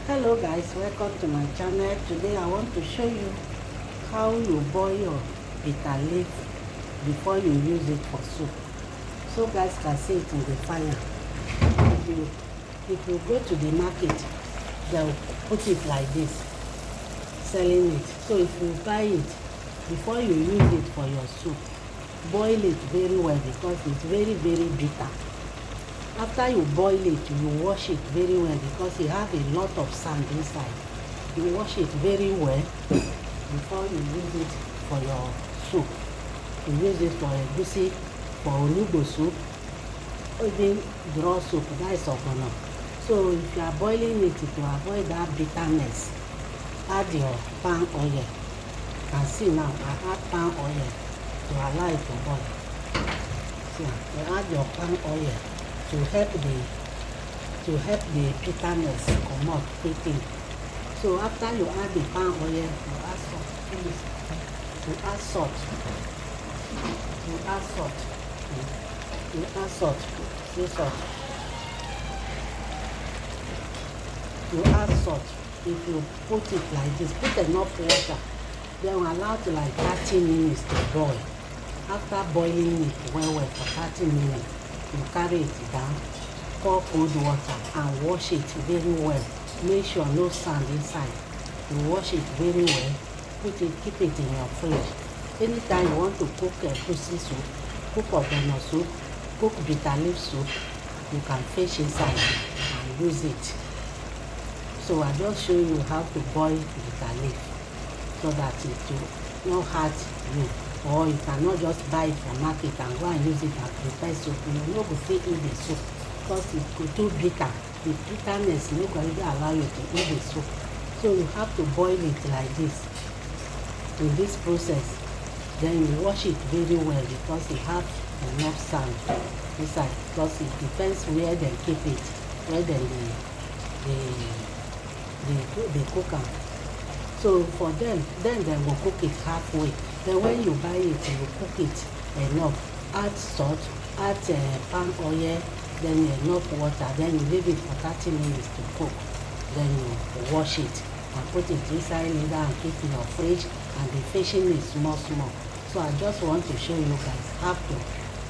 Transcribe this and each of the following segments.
Hello guys, welcome to my channel. Today I want to show you how you boil your bitter leaf before you use it for soup. So guys can see it in the fire. If you go to the market, they'll put it like this, selling it. So if you buy it, before you use it for your soup, boil it very well because it's very bitter. After you boil it, you wash it very well because it has a lot of sand inside. You wash it very well before you use it for your soup. You use it for egusi, for onugbo soup, or even draw soup, that is ogbono. So if you are boiling it to avoid that bitterness, add your palm oil. You can see now I add palm oil to allow it to boil. So you add your palm oil to help the bitterness come out quickly. So after you add the palm oil, you add salt. You add salt. You add salt. You add salt. See salt. You add salt. If you put it like this, put enough water. Then we allow it like 30 minutes to boil. After boiling it well for 30 minutes, you carry it down, pour cold water and wash it very well. Make sure no sand inside. You wash it very well, keep it in your fridge. Anytime you want to cook egusi soup, cook ogbono soup, cook bitter leaf soup, you can fish inside and use it. So I just show you how to boil bitter leaf so that it will not hurt you. Or you cannot just buy it from market and go and use it and prepare soup. You no go fit eat the soup because it go too bitter. The bitterness no go even allow you to eat the soup. So you have to boil it like this. In this process, then you wash it very well because it has enough sand inside. Because it depends where they keep it, where they cook it. So for them, then they will cook it halfway. Then when you buy it, you cook it enough. Add salt, add palm oil, then enough water. Then you leave it for 30 minutes to cook. Then you wash it and put it inside later and keep in your fridge. And the fishing is small. So I just want to show you guys how to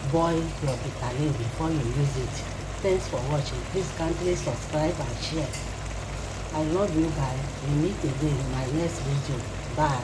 boil your bitter leaf before you use it. Thanks for watching. Please kindly subscribe and share. I love you guys. We meet again in my next video. Bye.